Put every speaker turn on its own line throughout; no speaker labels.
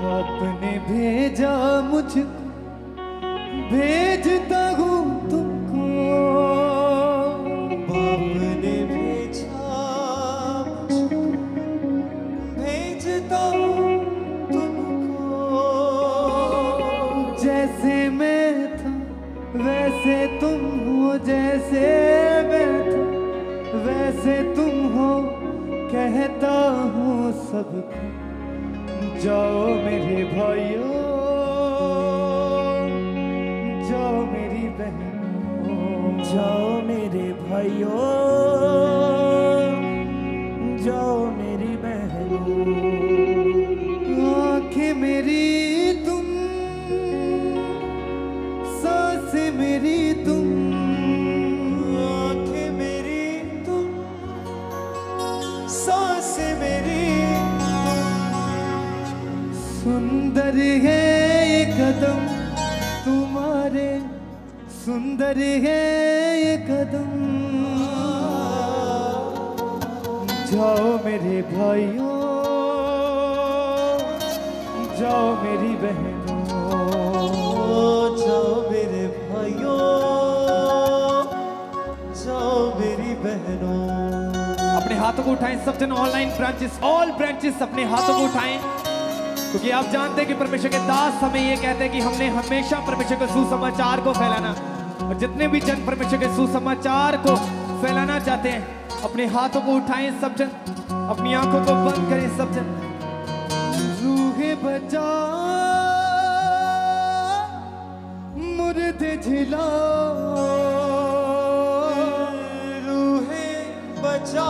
आपने भेजा मुझको, भेजता हूँ तुमको। आपने भेजा मुझको, भेजता हूँ तुमको। जैसे मैं था वैसे तुम हो, जैसे मैं था वैसे तुम हो, कहता हूँ सबको। जाओ मेरे भाइयों, जाओ मेरी बहनों,
जाओ मेरे भाइयों, जाओ मेरी बहनों।
आंखें मेरी तुम, सांसें मेरी तुम, आंखें मेरी तुम, सांसें मेरी तुम। सुंदर है ये कदम तुम्हारे, सुंदर है ये कदम। जाओ मेरे भाइयों, जाओ मेरी बहनों, जाओ मेरे भाइयों, जाओ मेरी बहनों।
अपने हाथों को उठाएं सब जन। ऑनलाइन ब्रांचेस, ऑल ब्रांचेस अपने हाथों को उठाएं, क्योंकि आप जानते हैं कि परमेश्वर के दास हमें ये कहते हैं कि हमने हमेशा परमेश्वर के सुसमाचार को फैलाना, और जितने भी जन परमेश्वर के सुसमाचार को फैलाना चाहते हैं अपने हाथों को उठाएं सब जन, अपनी आंखों को बंद करें सब जन।
रूहे बचा मुर्दे झिला, रूहे बचा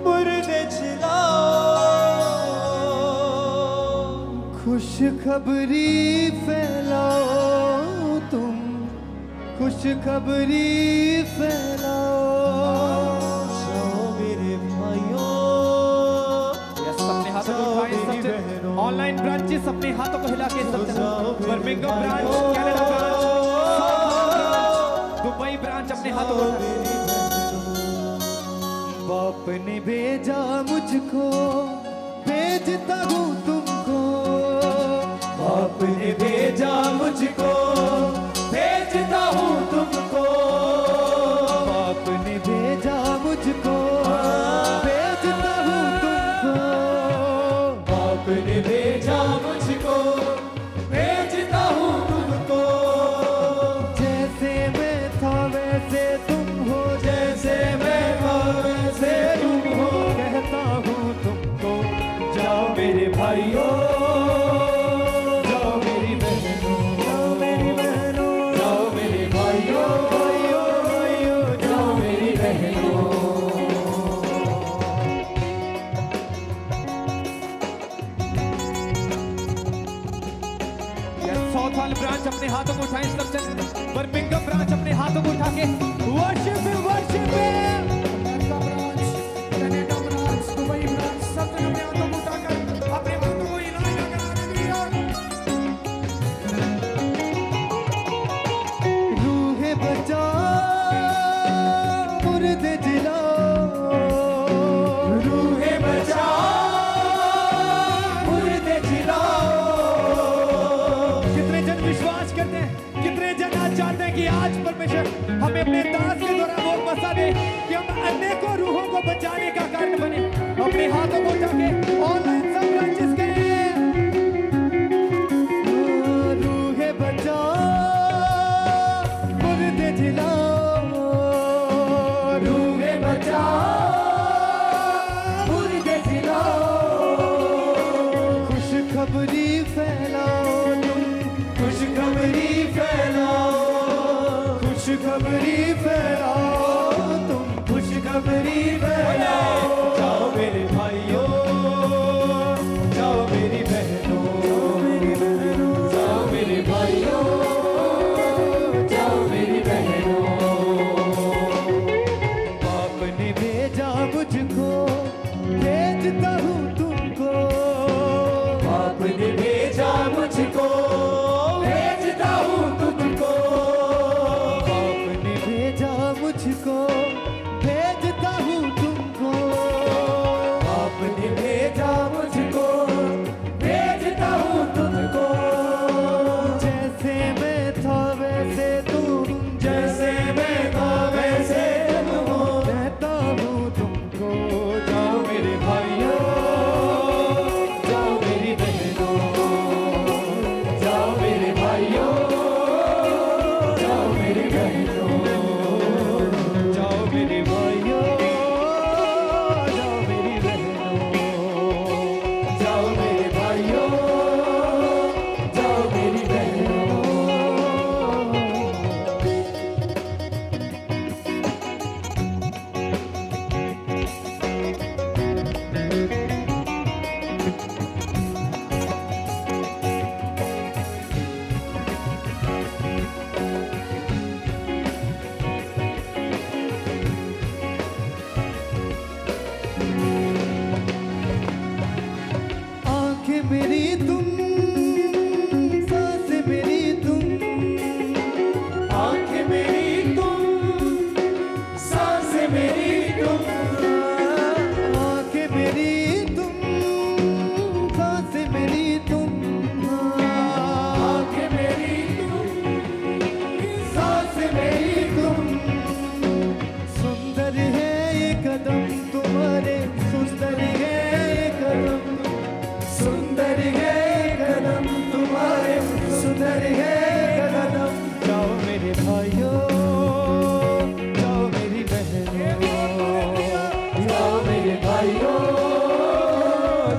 मुर्दे झिला। खुशखबरी फैलाओ तुम, खुशखबरी फैलाओ। जाओ मेरे भाइयों,
अपने हाथों को उठाएं सब जन। ऑनलाइन ब्रांचेस अपने हाथों को हिला के सब जन। Birmingham branch, Canada branch, Dubai branch अपने हाथों को उठाएं।
बाप ने भेजा मुझको, भेजता हूँ तुमको। बाप ने भेजा मुझको, भेजता हूँ तुमको। बाप ने भेजा मुझको, भेजता हूँ तुमको। बाप ने भेजा मुझको, भेजता हूँ तुमको। जैसे मैं था वैसे तुम हो, जैसे मैं था वैसे तुम हो, कहता हूँ तुमको। जाओ मेरे भाइयों, जाओ मेरी बहनों, जाओ मेरी बहनों, जाओ मेरे भाइयों, भाइयों भाइयों, जाओ मेरी बहनों।
साउथ हॉल ब्रांच अपने हाथों को उठाएं सब जन। बर्मिंघम ब्रांच अपने हाथों को उठा के वर्शिप में, वर्शिप में। America branch, Canada branch, Dubai branch सब जन अपने हाथों को उठाकर अपने हाथों को हिला हिला कर
रूहे बचा मुर्दे जिला, रूहे बचा मुर्दे जिला।
कितने जन विश्वास करते हैं, कितने जन आज चाहते हैं कि आज परमेश्वर हमें अपने दास के द्वारा वो मसा दे कि हम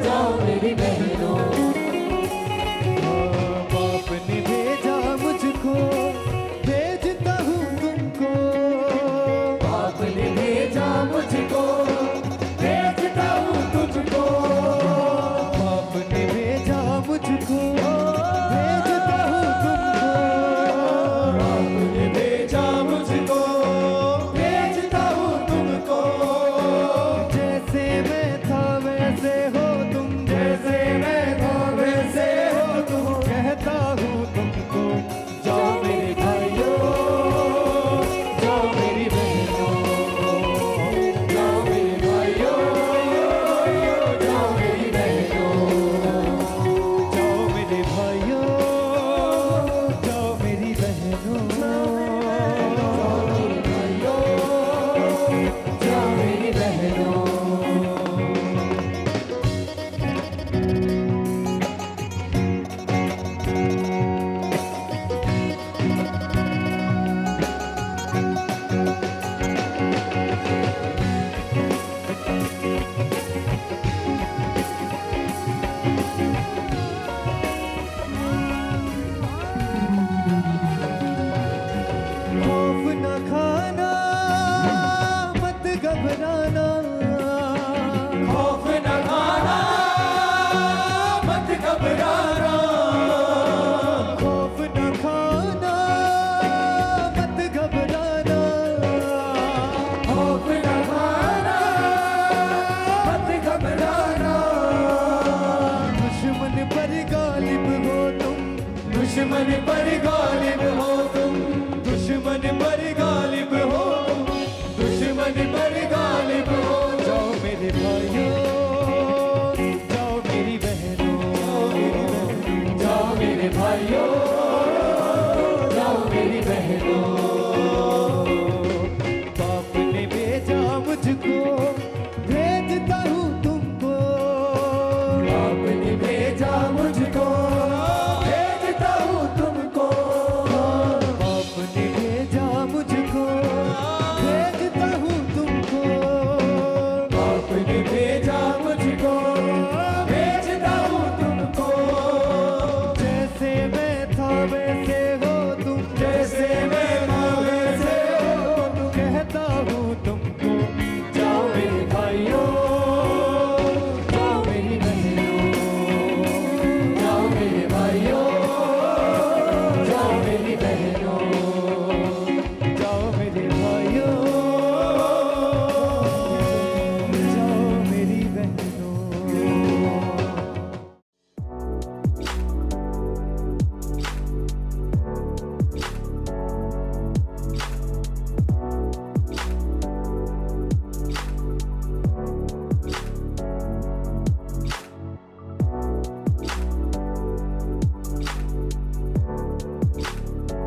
जाओ मेरी बहनों।
बाप ने भेजा मुझको, भेजता हूँ तुमको।
बाप ने भेजा मुझको, भेजता हूँ तुझको।
बाप ने भेजा मुझको, भेजता हूँ तुमको।
बाप ने भेजा मुझको, भेजता हूँ तुमको।
जैसे मैं था वैसे हो तुम,
जैसे मैं था वैसे हो तुम।
कहता हूँ तुमको।
जाओ मेरे भाइयों, जाओ मेरी बहनों। जाओ मेरे भाइयों, जाओ मेरी बहनों।
जाओ मेरे भाइयों, जाओ मेरी बहनों।
जाओ मेरी बहनों।
खौफ न खाना, मत घबराना।
खौफ न खाना, मत घबराना।
खौफ न खाना, मत घबराना।
खौफ न खाना, मत घबराना।
दुश्मन पर गालिब हो तुम,
दुश्मन पर गालिब हो